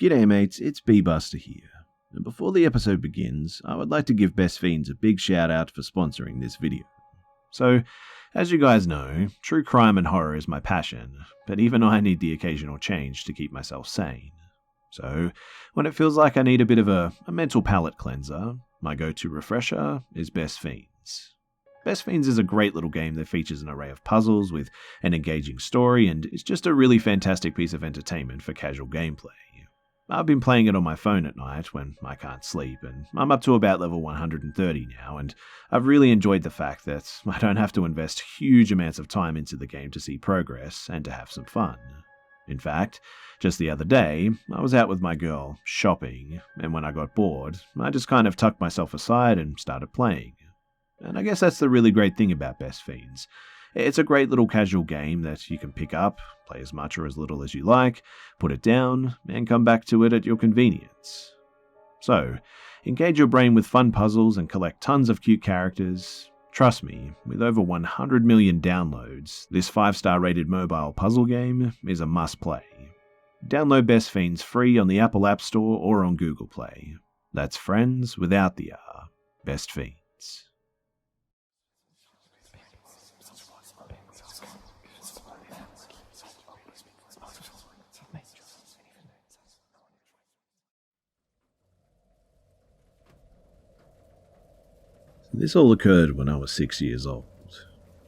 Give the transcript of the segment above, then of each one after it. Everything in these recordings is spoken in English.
G'day mates, it's Busta here. And before the episode begins, I would like to give Best Fiends a big shout out for sponsoring this video. So, as you guys know, true crime and horror is my passion, but even I need the occasional change to keep myself sane. So, when it feels like I need a bit of a mental palate cleanser, my go-to refresher is Best Fiends. Best Fiends is a great little game that features an array of puzzles with an engaging story and is just a really fantastic piece of entertainment for casual gameplay. I've been playing it on my phone at night when I can't sleep, and I'm up to about level 130 now, and I've really enjoyed the fact that I don't have to invest huge amounts of time into the game to see progress and to have some fun. In fact, just the other day, I was out with my girl, shopping, and when I got bored, I just kind of tucked myself aside and started playing. And I guess that's the really great thing about Best Fiends. It's a great little casual game that you can pick up, play as much or as little as you like, put it down, and come back to it at your convenience. So, engage your brain with fun puzzles and collect tons of cute characters. Trust me, with over 100 million downloads, this 5-star rated mobile puzzle game is a must-play. Download Best Fiends free on the Apple App Store or on Google Play. That's friends without the R. Best Fiends. This all occurred when I was 6 years old.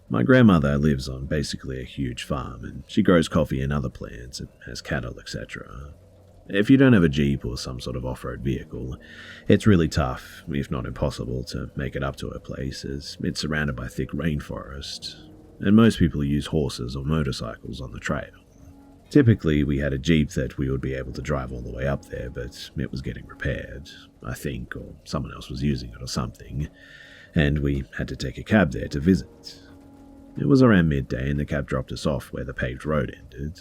My grandmother lives on basically a huge farm, and she grows coffee and other plants and has cattle, etc. If you don't have a Jeep or some sort of off-road vehicle, it's really tough, if not impossible, to make it up to her place, as it's surrounded by thick rainforest, and most people use horses or motorcycles on the trail. Typically, we had a Jeep that we would be able to drive all the way up there, but it was getting repaired, I think, or someone else was using it or something, and we had to take a cab there to visit. It was around midday and the cab dropped us off where the paved road ended.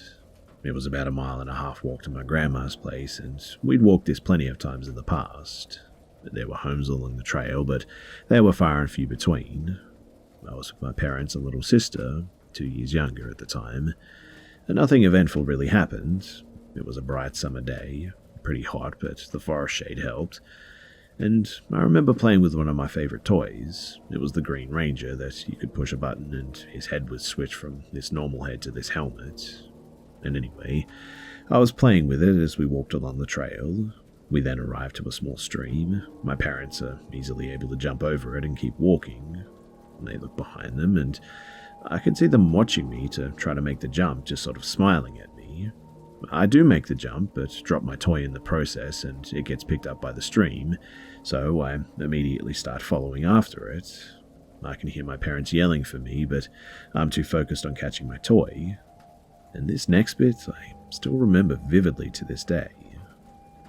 It was about a 1.5 mile walk to my grandma's place, and we'd walked this plenty of times in the past. There were homes along the trail, but they were far and few between. I was with my parents and little sister, 2 years younger at the time, and nothing eventful really happened. It was a bright summer day, pretty hot, but the forest shade helped. And I remember playing with one of my favourite toys. It was the Green Ranger that you could push a button and his head would switch from this normal head to this helmet. And anyway, I was playing with it as we walked along the trail. We then arrived to a small stream. My parents are easily able to jump over it and keep walking. They look behind them and I could see them watching me to try to make the jump, just sort of smiling at me. I do make the jump, but drop my toy in the process and it gets picked up by the stream, so I immediately start following after it. I can hear my parents yelling for me, but I'm too focused on catching my toy. And this next bit, I still remember vividly to this day.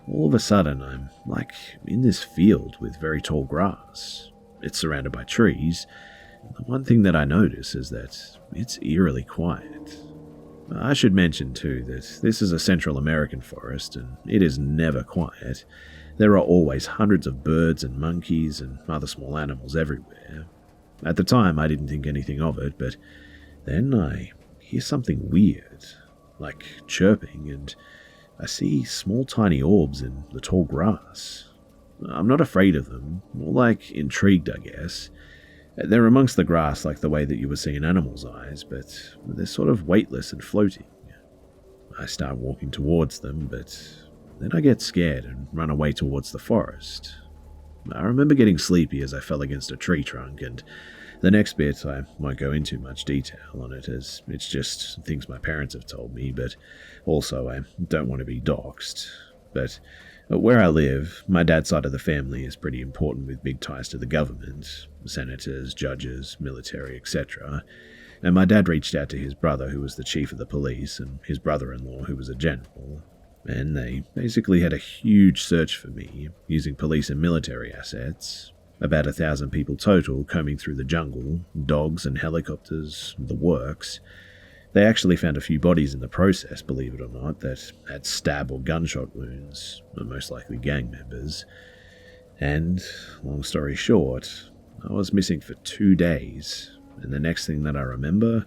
All of a sudden, I'm like in this field with very tall grass. It's surrounded by trees. The one thing that I notice is that it's eerily quiet. I should mention too that this is a Central American forest and it is never quiet. There are always hundreds of birds and monkeys and other small animals everywhere. At the time I didn't think anything of it, but then I hear something weird, like chirping, and I see small tiny orbs in the tall grass. I'm not afraid of them, more like intrigued I guess. They're amongst the grass like the way that you would see an animal's eyes, but they're sort of weightless and floating. I start walking towards them, but then I get scared and run away towards the forest. I remember getting sleepy as I fell against a tree trunk, and the next bit I won't go into much detail on it as it's just things my parents have told me, but also I don't want to be doxxed. But where I live, my dad's side of the family is pretty important with big ties to the government, senators, judges, military, etc. And my dad reached out to his brother who was the chief of the police and his brother-in-law who was a general. And they basically had a huge search for me, using police and military assets. About 1,000 people total combing through the jungle, dogs and helicopters, the works. They actually found a few bodies in the process, believe it or not, that had stab or gunshot wounds, most likely gang members. And, long story short, I was missing for 2 days, and the next thing that I remember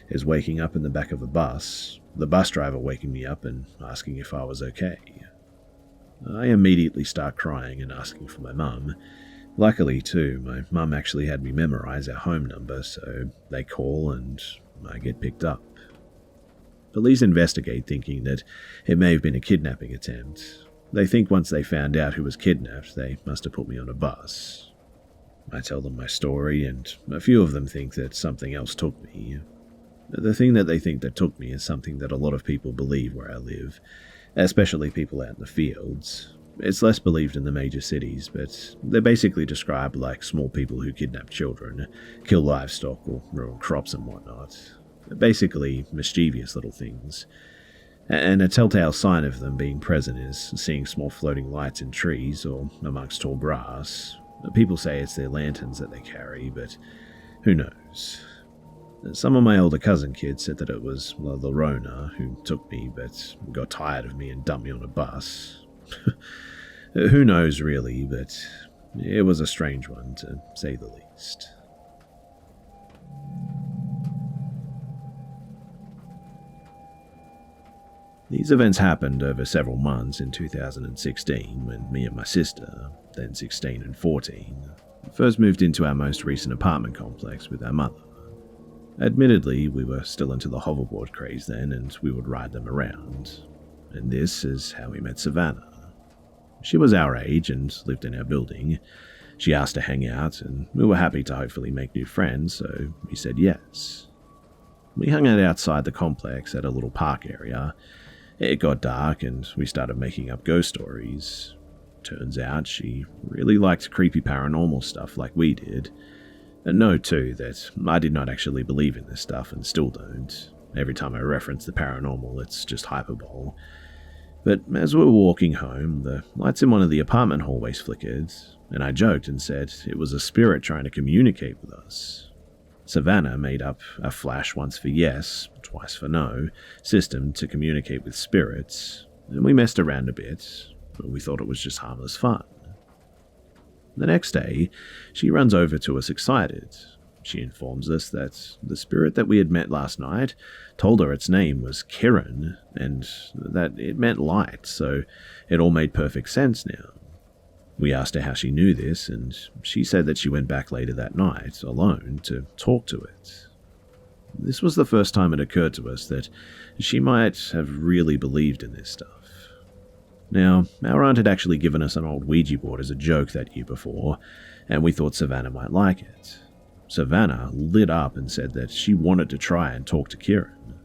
is waking up in the back of a bus, the bus driver waking me up and asking if I was okay. I immediately start crying and asking for my mum. Luckily, too, my mum actually had me memorize our home number, so they call and I get picked up. Police investigate, thinking that it may have been a kidnapping attempt. They think once they found out who was kidnapped, they must have put me on a bus. I tell them my story, and a few of them think that something else took me. The thing that they think that took me is something that a lot of people believe where I live, especially people out in the fields. It's less believed in the major cities, but they're basically described like small people who kidnap children, kill livestock, or ruin crops and whatnot. Basically, mischievous little things. And a telltale sign of them being present is seeing small floating lights in trees or amongst tall grass. People say it's their lanterns that they carry, but who knows? Some of my older cousin kids said that it was the Rona who took me but got tired of me and dumped me on a bus. Who knows really, but it was a strange one to say the least. These events happened over several months in 2016 when me and my sister, then 16 and 14, first moved into our most recent apartment complex with our mother. Admittedly, we were still into the hoverboard craze then, and we would ride them around. And this is how we met Savannah. She was our age and lived in our building. She asked to hang out, and we were happy to hopefully make new friends, so we said yes. We hung out outside the complex at a little park area. It got dark, and we started making up ghost stories. Turns out she really liked creepy paranormal stuff like we did. And note, too, that I did not actually believe in this stuff and still don't. Every time I reference the paranormal, it's just hyperbole. But as we were walking home, the lights in one of the apartment hallways flickered, and I joked and said it was a spirit trying to communicate with us. Savannah made up a flash once for yes, twice for no system to communicate with spirits, and we messed around a bit, but we thought it was just harmless fun. The next day, she runs over to us excited. She informs us that the spirit that we had met last night told her its name was Kiran, and that it meant light, so it all made perfect sense now. We asked her how she knew this, and she said that she went back later that night, alone, to talk to it. This was the first time it occurred to us that she might have really believed in this stuff. Now, our aunt had actually given us an old Ouija board as a joke that year before, and we thought Savannah might like it. Savannah lit up and said that she wanted to try and talk to Kieran.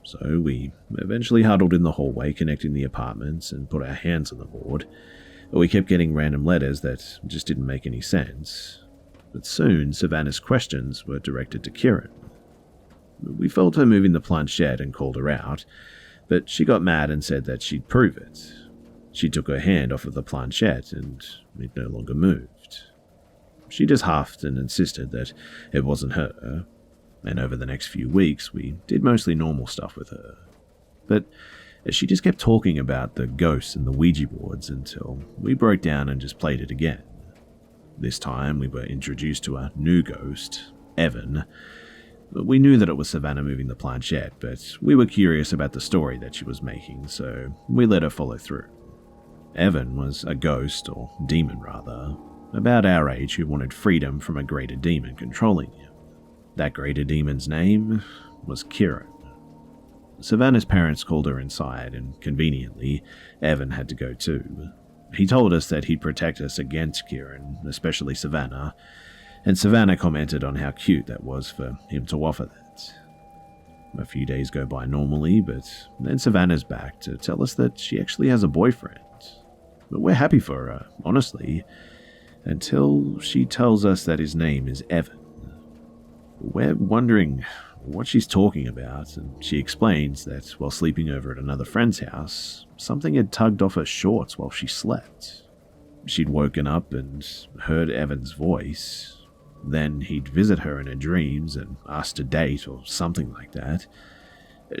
So we eventually huddled in the hallway connecting the apartments and put our hands on the board. We kept getting random letters that just didn't make any sense. But soon, Savannah's questions were directed to Kieran. We felt her moving the planchette and called her out, but she got mad and said that she'd prove it. She took her hand off of the planchette and it no longer moved. She just huffed and insisted that it wasn't her, and over the next few weeks we did mostly normal stuff with her. But she just kept talking about the ghosts and the Ouija boards until we broke down and just played it again. This time we were introduced to a new ghost, Evan. We knew that it was Savannah moving the planchette, but we were curious about the story that she was making, so we let her follow through. Evan was a ghost, or demon rather, about our age who wanted freedom from a greater demon controlling him. That greater demon's name was Kieran. Savannah's parents called her inside, and conveniently, Evan had to go too. He told us that he'd protect us against Kieran, especially Savannah, and Savannah commented on how cute that was for him to offer that. A few days go by normally, but then Savannah's back to tell us that she actually has a boyfriend. But we're happy for her, honestly, until she tells us that his name is Evan. We're wondering what she's talking about, and she explains that while sleeping over at another friend's house, something had tugged off her shorts while she slept. She'd woken up and heard Evan's voice. Then he'd visit her in her dreams and ask to date or something like that.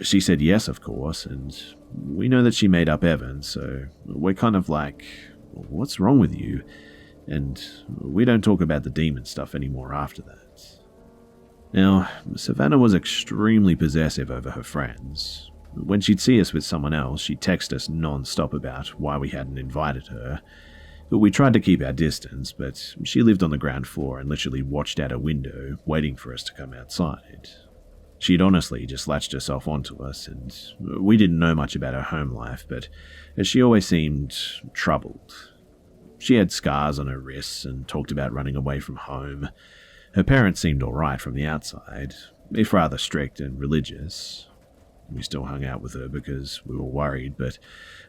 She said yes, of course, and we know that she made up Evan, so we're kind of like, what's wrong with you? And we don't talk about the demon stuff anymore after that. Now, Savannah was extremely possessive over her friends. When she'd see us with someone else, she'd text us non-stop about why we hadn't invited her. We tried to keep our distance, but she lived on the ground floor and literally watched out a window, waiting for us to come outside. She'd honestly just latched herself onto us, and we didn't know much about her home life, but she always seemed troubled. She had scars on her wrists and talked about running away from home. Her parents seemed alright from the outside, if rather strict and religious. We still hung out with her because we were worried, but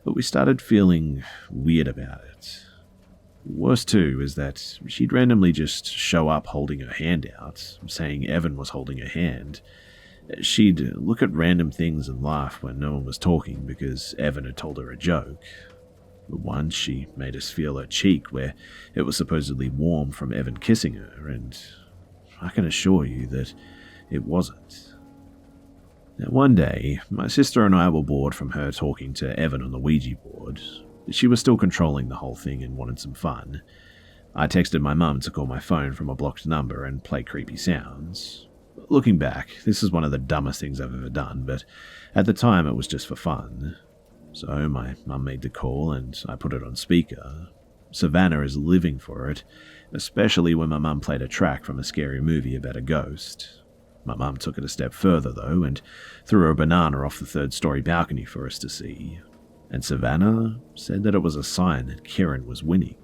we started feeling weird about it. Worse too is that she'd randomly just show up holding her hand out, saying Evan was holding her hand. She'd look at random things and laugh when no one was talking because Evan had told her a joke. Once she made us feel her cheek where it was supposedly warm from Evan kissing her, and I can assure you that it wasn't. Now, one day, my sister and I were bored from her talking to Evan on the Ouija board. She was still controlling the whole thing and wanted some fun. I texted my mum to call my phone from a blocked number and play creepy sounds. Looking back, this is one of the dumbest things I've ever done, but at the time it was just for fun. So my mum made the call and I put it on speaker. Savannah is living for it, especially when my mum played a track from a scary movie about a ghost. My mum took it a step further though and threw a banana off the third-story balcony for us to see. And Savannah said that it was a sign that Kieran was winning.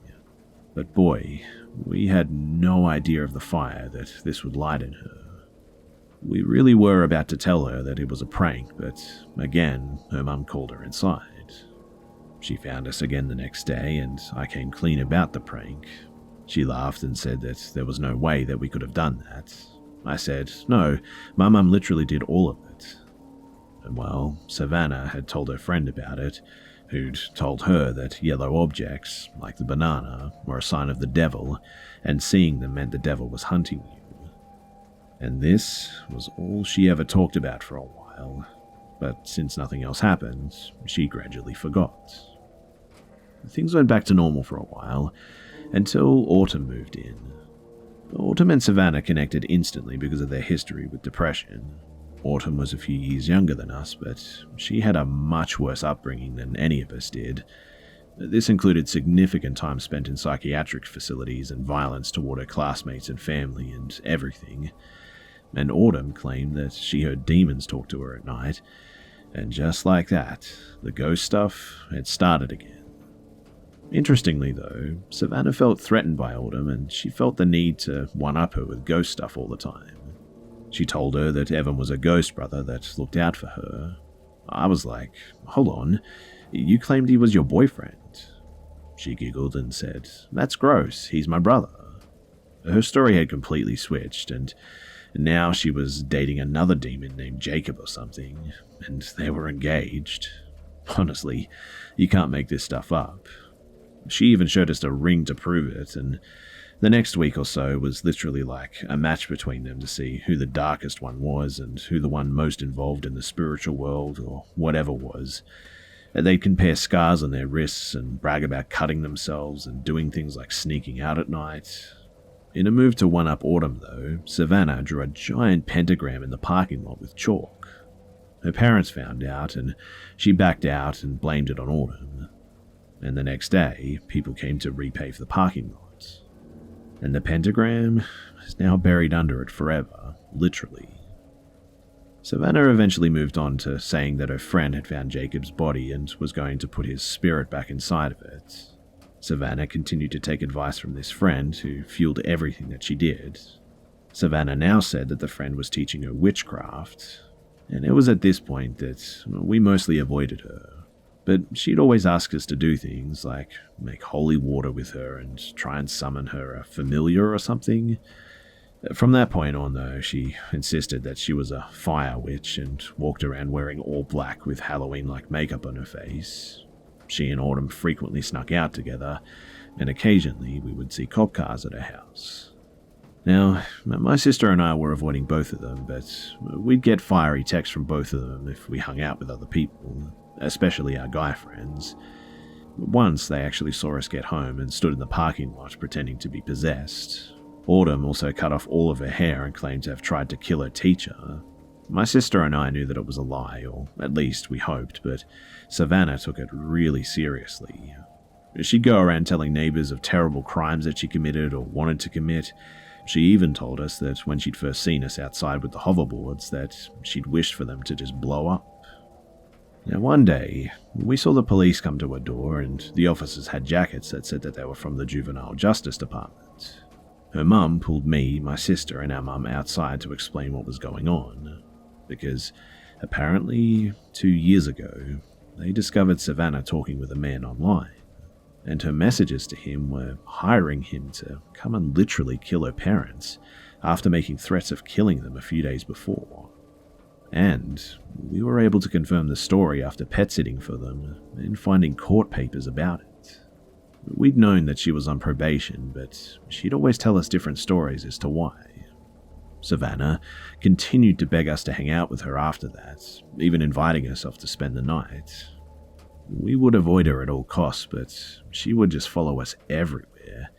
But boy, we had no idea of the fire that this would light in her. We really were about to tell her that it was a prank, but again, her mum called her inside. She found us again the next day, and I came clean about the prank. She laughed and said that there was no way that we could have done that. I said, no, my mum literally did all of it. And well, Savannah had told her friend about it, who'd told her that yellow objects, like the banana, were a sign of the devil, and seeing them meant the devil was hunting you. And this was all she ever talked about for a while, but since nothing else happened, she gradually forgot. Things went back to normal for a while, until Autumn moved in. Autumn and Savannah connected instantly because of their history with depression. Autumn was a few years younger than us, but she had a much worse upbringing than any of us did. This included significant time spent in psychiatric facilities and violence toward her classmates and family and everything. And Autumn claimed that she heard demons talk to her at night, and just like that, the ghost stuff had started again. Interestingly though, Savannah felt threatened by Autumn and she felt the need to one-up her with ghost stuff all the time. She told her that Evan was a ghost brother that looked out for her. I was like, hold on, you claimed he was your boyfriend. She giggled and said, that's gross, he's my brother. Her story had completely switched, and now she was dating another demon named Jacob or something, and they were engaged. Honestly, you can't make this stuff up. She even showed us a ring to prove it, and the next week or so was literally like a match between them to see who the darkest one was and who the one most involved in the spiritual world or whatever was. They'd compare scars on their wrists and brag about cutting themselves and doing things like sneaking out at night. In a move to one-up Autumn though, Savannah drew a giant pentagram in the parking lot with chalk. Her parents found out and she backed out and blamed it on Autumn. And the next day, people came to repave the parking lot. And the pentagram is now buried under it forever, literally. Savannah eventually moved on to saying that her friend had found Jacob's body and was going to put his spirit back inside of it. Savannah continued to take advice from this friend who fueled everything that she did. Savannah now said that the friend was teaching her witchcraft, and it was at this point that we mostly avoided her. But she'd always ask us to do things like make holy water with her and try and summon her a familiar or something. From that point on, though, she insisted that she was a fire witch and walked around wearing all black with Halloween-like makeup on her face. She and Autumn frequently snuck out together, and occasionally we would see cop cars at her house. Now, my sister and I were avoiding both of them, but we'd get fiery texts from both of them if we hung out with other people, especially our guy friends. Once they actually saw us get home and stood in the parking lot pretending to be possessed. Autumn also cut off all of her hair and claimed to have tried to kill her teacher. My sister and I knew that it was a lie, or at least we hoped, but Savannah took it really seriously. She'd go around telling neighbours of terrible crimes that she committed or wanted to commit. She even told us that when she'd first seen us outside with the hoverboards, that she'd wished for them to just blow up. Now one day, we saw the police come to her door, and the officers had jackets that said that they were from the Juvenile Justice Department. Her mum pulled me, my sister, and our mum outside to explain what was going on, because apparently 2 years ago, they discovered Savannah talking with a man online, and her messages to him were hiring him to come and literally kill her parents after making threats of killing them a few days before. And we were able to confirm the story after pet sitting for them and finding court papers about it. We'd known that she was on probation, but she'd always tell us different stories as to why. Savannah continued to beg us to hang out with her after that, even inviting herself to spend the night. We would avoid her at all costs, but she would just follow us everywhere.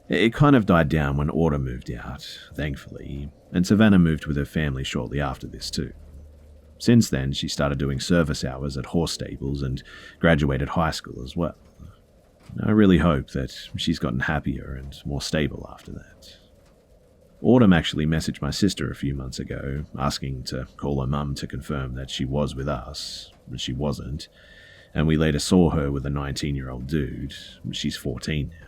It kind of died down when Order moved out, thankfully, and Savannah moved with her family shortly after this too. Since then, she started doing service hours at horse stables and graduated high school as well. I really hope that she's gotten happier and more stable after that. Autumn actually messaged my sister a few months ago, asking to call her mum to confirm that she was with us, but she wasn't, and we later saw her with a 19-year-old dude. She's 14 now.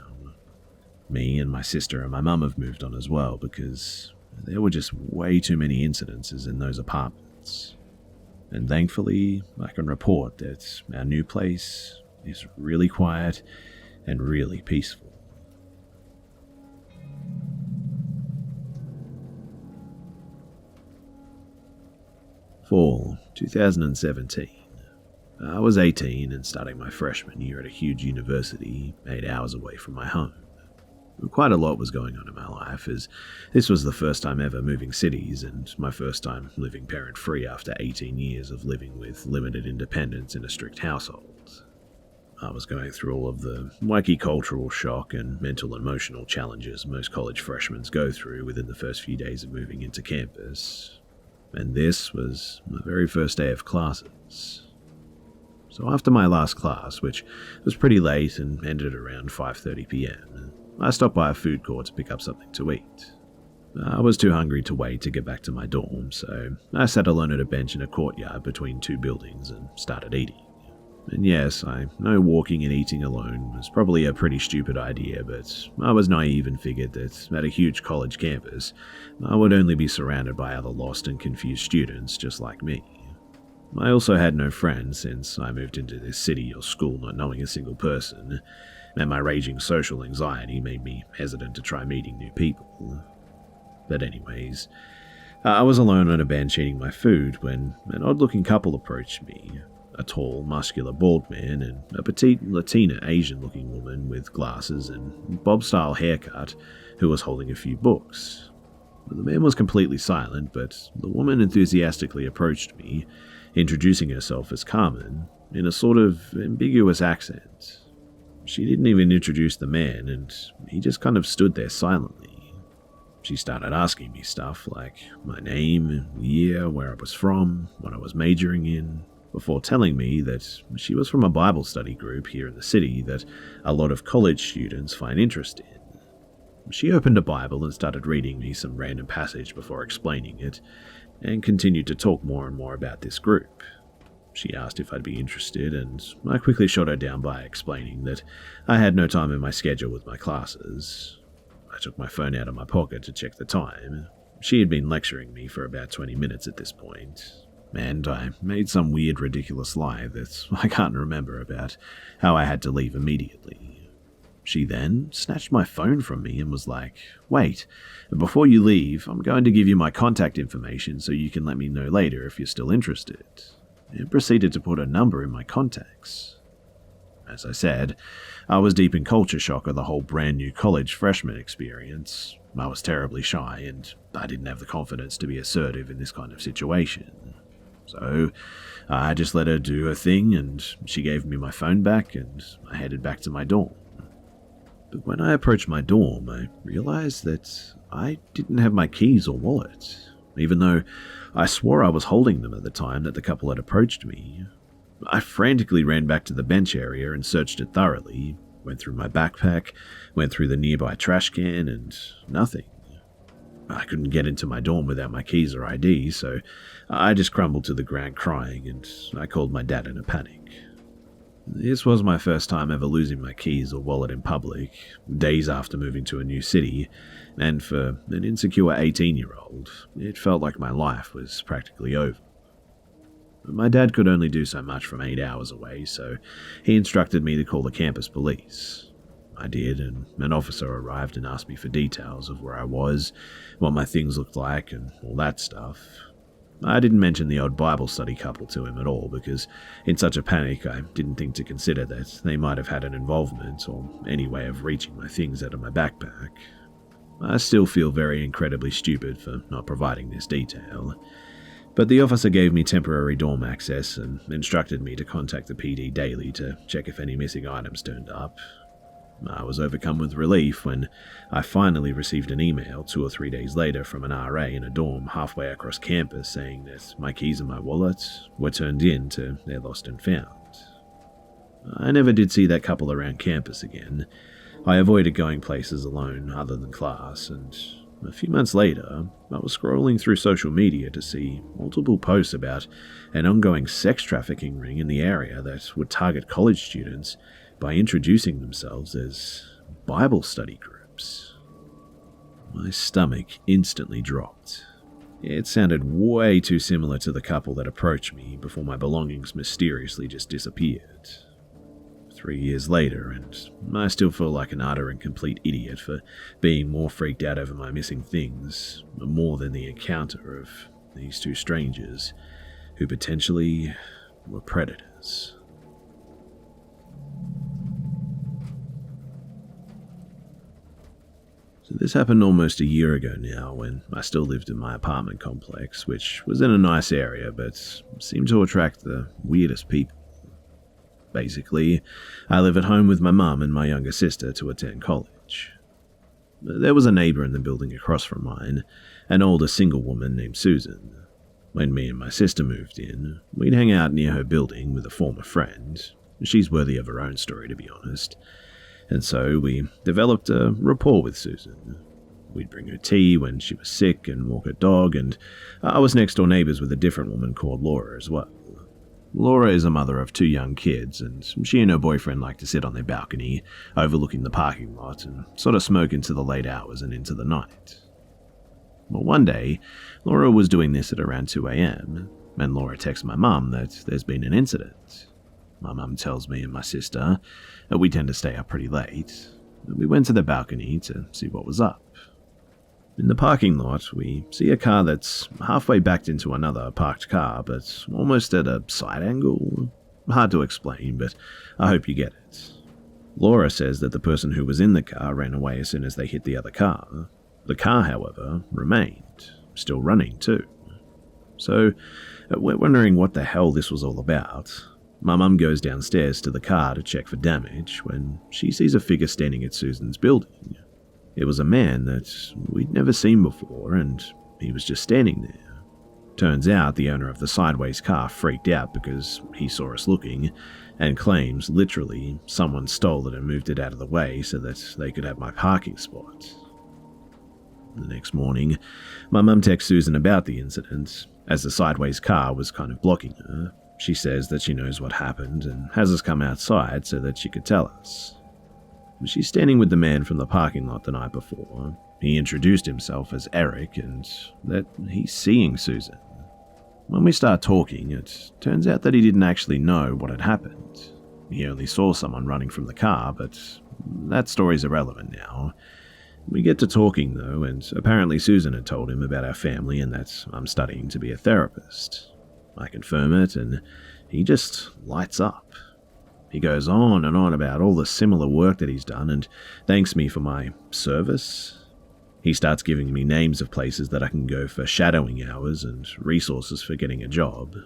Me and my sister and my mum have moved on as well because there were just way too many incidences in those apartments. And thankfully, I can report that our new place is really quiet and really peaceful. Fall 2017. I was 18 and starting my freshman year at a huge university 8 hours away from my home. Quite a lot was going on in my life, as this was the first time ever moving cities and my first time living parent-free after 18 years of living with limited independence in a strict household. I was going through all of the wacky cultural shock and mental and emotional challenges most college freshmen go through within the first few days of moving into campus. And this was my very first day of classes. So after my last class, which was pretty late and ended around 5:30 p.m, I stopped by a food court to pick up something to eat. I was too hungry to wait to get back to my dorm, so I sat alone at a bench in a courtyard between two buildings and started eating. And yes, I know walking and eating alone was probably a pretty stupid idea, but I was naive and figured that at a huge college campus, I would only be surrounded by other lost and confused students just like me. I also had no friends since I moved into this city or school not knowing a single person, and my raging social anxiety made me hesitant to try meeting new people. But anyways, I was alone on a bench eating my food when an odd-looking couple approached me. A tall, muscular, bald man and a petite Latina Asian-looking woman with glasses and bob-style haircut who was holding a few books. The man was completely silent, but the woman enthusiastically approached me, introducing herself as Carmen in a sort of ambiguous accent. She didn't even introduce the man, and he just kind of stood there silently. She started asking me stuff like my name, year, where I was from, what I was majoring in, before telling me that she was from a Bible study group here in the city that a lot of college students find interest in. She opened a Bible and started reading me some random passage before explaining it, and continued to talk more and more about this group. She asked if I'd be interested, and I quickly shot her down by explaining that I had no time in my schedule with my classes. I took my phone out of my pocket to check the time. She had been lecturing me for about 20 minutes at this point, and I made some weird, ridiculous lie that I can't remember about how I had to leave immediately. She then snatched my phone from me and was like, "Wait, before you leave, I'm going to give you my contact information so you can let me know later if you're still interested," and proceeded to put a number in my contacts. As I said, I was deep in culture shock of the whole brand new college freshman experience. I was terribly shy and I didn't have the confidence to be assertive in this kind of situation. So I just let her do her thing, and she gave me my phone back and I headed back to my dorm. But when I approached my dorm, I realized that I didn't have my keys or wallet. even though I swore I was holding them at the time that the couple had approached me. I frantically ran back to the bench area and searched it thoroughly, went through my backpack, went through the nearby trash can, and nothing. I couldn't get into my dorm without my keys or ID, so I just crumbled to the ground crying, and I called my dad in a panic. This was my first time ever losing my keys or wallet in public, days after moving to a new city, and for an insecure 18-year-old, it felt like my life was practically over. My dad could only do so much from 8 hours away, so he instructed me to call the campus police. I did, and an officer arrived and asked me for details of where I was, what my things looked like, and all that stuff. I didn't mention the odd Bible study couple to him at all because in such a panic I didn't think to consider that they might have had an involvement or any way of reaching my things out of my backpack. I still feel very incredibly stupid for not providing this detail, but the officer gave me temporary dorm access and instructed me to contact the PD daily to check if any missing items turned up. I was overcome with relief when I finally received an email 2 or 3 days later from an RA in a dorm halfway across campus saying that my keys and my wallet were turned in to their lost and found. I never did see that couple around campus again. I avoided going places alone other than class, and a few months later, I was scrolling through social media to see multiple posts about an ongoing sex trafficking ring in the area that would target college students by introducing themselves as Bible study groups. My stomach instantly dropped. It sounded way too similar to the couple that approached me before my belongings mysteriously just disappeared. 3 years later, and I still feel like an utter and complete idiot for being more freaked out over my missing things, more than the encounter of these two strangers who potentially were predators. So this happened almost a year ago now when I still lived in my apartment complex, which was in a nice area but seemed to attract the weirdest people. Basically, I live at home with my mum and my younger sister to attend college. There was a neighbour in the building across from mine, an older single woman named Susan. When me and my sister moved in, we'd hang out near her building with a former friend. She's worthy of her own story, to be honest. And so we developed a rapport with Susan. We'd bring her tea when she was sick and walk her dog, and I was next door neighbours with a different woman called Laura as well. Laura is a mother of 2 young kids, and she and her boyfriend like to sit on their balcony, overlooking the parking lot, and sort of smoke into the late hours and into the night. Well, one day, Laura was doing this at around 2 a.m, and Laura texts my mum that there's been an incident. My mum tells me and my sister that we tend to stay up pretty late. We went to the balcony to see what was up. In the parking lot, we see a car that's halfway backed into another parked car, but almost at a side angle. Hard to explain, but I hope you get it. Laura says that the person who was in the car ran away as soon as they hit the other car. The car, however, remained, still running too. So, we're wondering what the hell this was all about. My mum goes downstairs to the car to check for damage when she sees a figure standing at Susan's building. It was a man that we'd never seen before, and he was just standing there. Turns out the owner of the sideways car freaked out because he saw us looking, and claims literally someone stole it and moved it out of the way so that they could have my parking spot. The next morning, my mum texts Susan about the incident, as the sideways car was kind of blocking her. She says that she knows what happened and has us come outside so that she could tell us. She's standing with the man from the parking lot the night before. He introduced himself as Eric and that he's seeing Susan. When we start talking, it turns out that he didn't actually know what had happened. He only saw someone running from the car, but that story's irrelevant now. We get to talking though, and apparently Susan had told him about our family and that I'm studying to be a therapist. I confirm it, and he just lights up. He goes on and on about all the similar work that he's done and thanks me for my service. He starts giving me names of places that I can go for shadowing hours and resources for getting a job.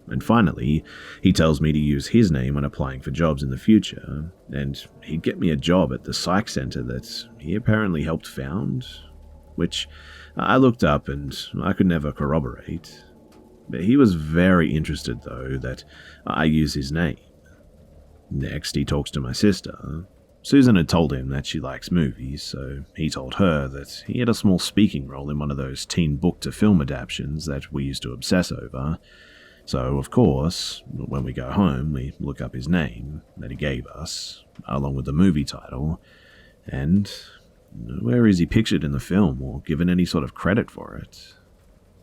And finally, he tells me to use his name when applying for jobs in the future, and he'd get me a job at the psych center that he apparently helped found. which I looked up and I could never corroborate. But he was very interested, though, that I use his name. Next, he talks to my sister. Susan had told him that she likes movies, so he told her that he had a small speaking role in one of those teen book-to-film adaptations that we used to obsess over. So, of course, when we go home, we look up his name that he gave us, along with the movie title, and nowhere is he pictured in the film or given any sort of credit for it.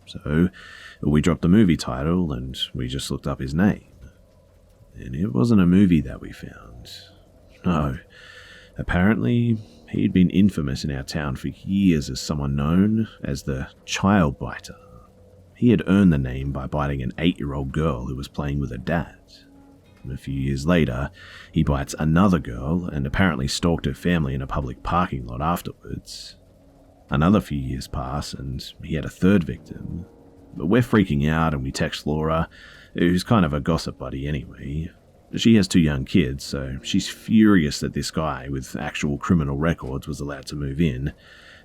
So, we dropped the movie title and we just looked up his name. And it wasn't a movie that we found. No. Apparently, he'd been infamous in our town for years as someone known as the Child Biter. He had earned the name by biting an 8-year-old girl who was playing with her dad. A few years later, he bites another girl and apparently stalked her family in a public parking lot afterwards. Another few years pass and he had a third victim. But we're freaking out and we text Laura, who's kind of a gossip buddy anyway. She has 2 young kids, so she's furious that this guy with actual criminal records was allowed to move in,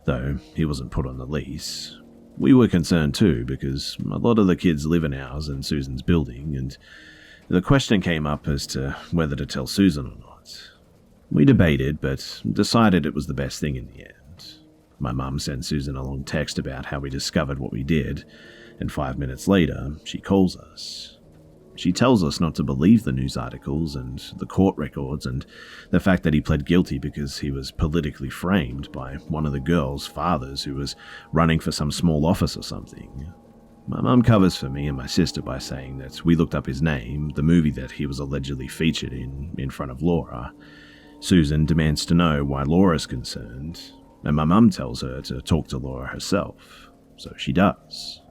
though he wasn't put on the lease. We were concerned too, because a lot of the kids live in ours and Susan's building, and the question came up as to whether to tell Susan or not. We debated, but decided it was the best thing in the end. My mum sent Susan a long text about how we discovered what we did, and 5 minutes later, she calls us. She tells us not to believe the news articles and the court records and the fact that he pled guilty because he was politically framed by one of the girl's fathers who was running for some small office or something. My mum covers for me and my sister by saying that we looked up his name, the movie that he was allegedly featured in front of Laura. Susan demands to know why Laura's concerned, and my mum tells her to talk to Laura herself, so she does.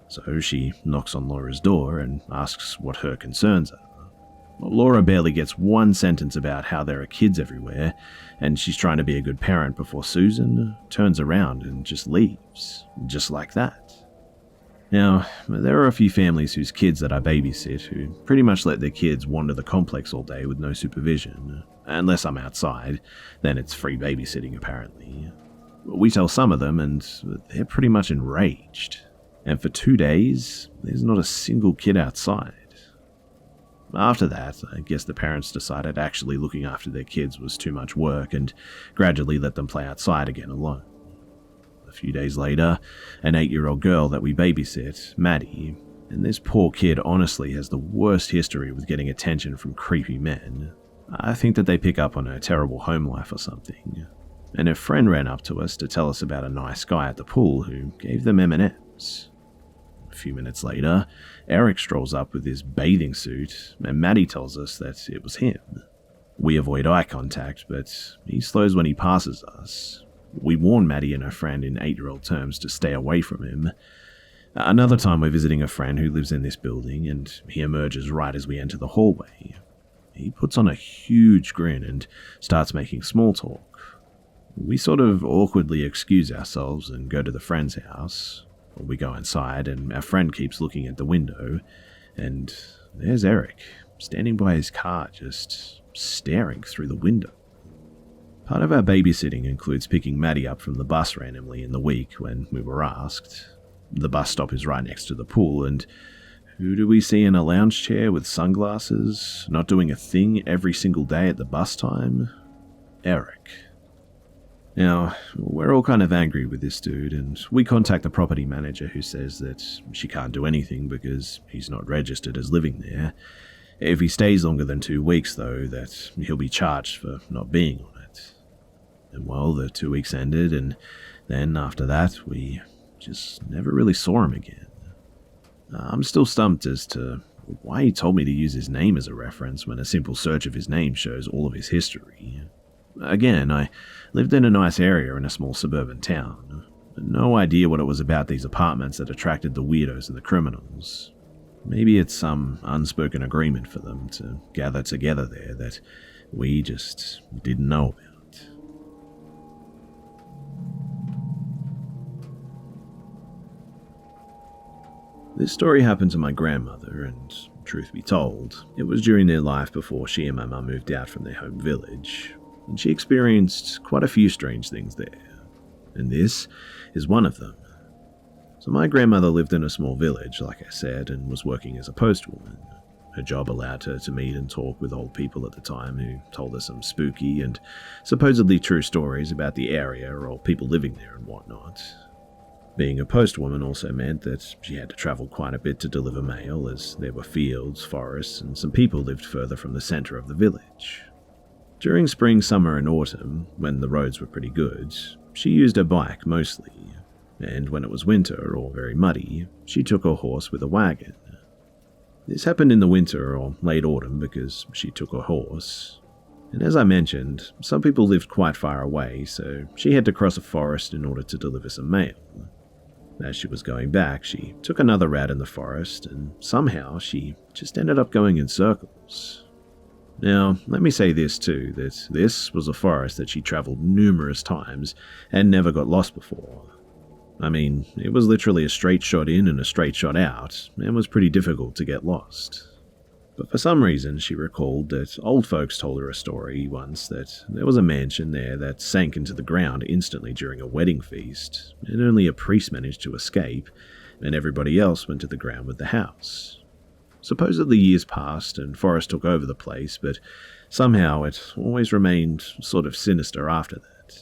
So she knocks on Laura's door and asks what her concerns are. Laura barely gets one sentence about how there are kids everywhere, and she's trying to be a good parent before Susan turns around and just leaves, just like that. Now, there are a few families whose kids that I babysit who pretty much let their kids wander the complex all day with no supervision. Unless I'm outside, then it's free babysitting apparently. We tell some of them and they're pretty much enraged. And for 2 days, there's not a single kid outside. After that, I guess the parents decided actually looking after their kids was too much work and gradually let them play outside again alone. A few days later, an 8-year-old girl that we babysit, Maddie, and this poor kid honestly has the worst history with getting attention from creepy men. I think that they pick up on her terrible home life or something. And her friend ran up to us to tell us about a nice guy at the pool who gave them M&Ms. A few minutes later, Eric strolls up with his bathing suit, and Maddie tells us that it was him. We avoid eye contact, but he slows when he passes us. We warn Maddie and her friend in 8-year-old terms to stay away from him. Another time we're visiting a friend who lives in this building, and he emerges right as we enter the hallway. He puts on a huge grin and starts making small talk. We sort of awkwardly excuse ourselves and go to the friend's house. We go inside and our friend keeps looking at the window, and there's Eric, standing by his car just staring through the window. Part of our babysitting includes picking Maddie up from the bus randomly in the week when we were asked. The bus stop is right next to the pool, and who do we see in a lounge chair with sunglasses, not doing a thing every single day at the bus time? Eric. Now, we're all kind of angry with this dude, and we contact the property manager who says that she can't do anything because he's not registered as living there. If he stays longer than 2 weeks, though, that he'll be charged for not being on it. And well, the 2 weeks ended, and then after that, we just never really saw him again. I'm still stumped as to why he told me to use his name as a reference when a simple search of his name shows all of his history. Again, I lived in a nice area in a small suburban town. No idea what it was about these apartments that attracted the weirdos and the criminals. Maybe it's some unspoken agreement for them to gather together there that we just didn't know about. This story happened to my grandmother, and truth be told, it was during their life before she and my mum moved out from their home village, and she experienced quite a few strange things there. and this is one of them. So my grandmother lived in a small village, like I said, and was working as a postwoman. Her job allowed her to meet and talk with old people at the time who told her some spooky and supposedly true stories about the area or people living there and whatnot. Being a postwoman also meant that she had to travel quite a bit to deliver mail, as there were fields, forests, and some people lived further from the center of the village. During spring, summer, and autumn, when the roads were pretty good, she used her bike mostly, and when it was winter or very muddy, she took her horse with a wagon. This happened in the winter or late autumn because she took her horse. And as I mentioned, some people lived quite far away, so she had to cross a forest in order to deliver some mail. As she was going back, she took another route in the forest, and somehow she just ended up going in circles. Now, let me say this too, that this was a forest that she traveled numerous times and never got lost before. I mean, it was literally a straight shot in and a straight shot out, and was pretty difficult to get lost. But for some reason, she recalled that old folks told her a story once that there was a mansion there that sank into the ground instantly during a wedding feast, and only a priest managed to escape, and everybody else went to the ground with the house. Supposedly years passed and Forrest took over the place, but somehow it always remained sort of sinister after that.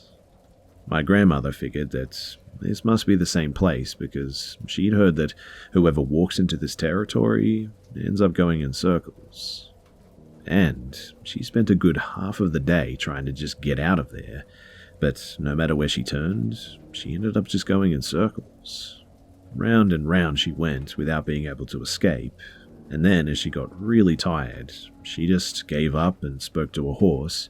My grandmother figured that this must be the same place because she'd heard that whoever walks into this territory ends up going in circles. And she spent a good half of the day trying to just get out of there, but no matter where she turned, she ended up just going in circles. Round and round she went without being able to escape, and then as she got really tired, she just gave up and spoke to a horse.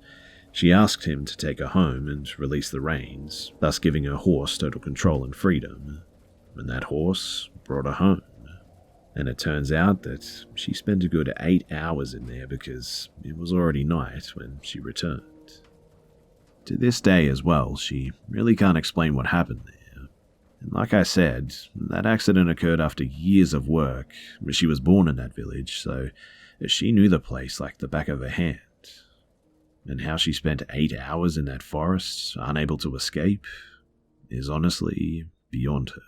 She asked him to take her home and release the reins, thus giving her horse total control and freedom. And that horse brought her home. And it turns out that she spent a good 8 hours in there because it was already night when she returned. To this day as well, she really can't explain what happened there. And like I said, that accident occurred after years of work. She was born in that village, so she knew the place like the back of her hand. And how she spent 8 hours in that forest, unable to escape, is honestly beyond her.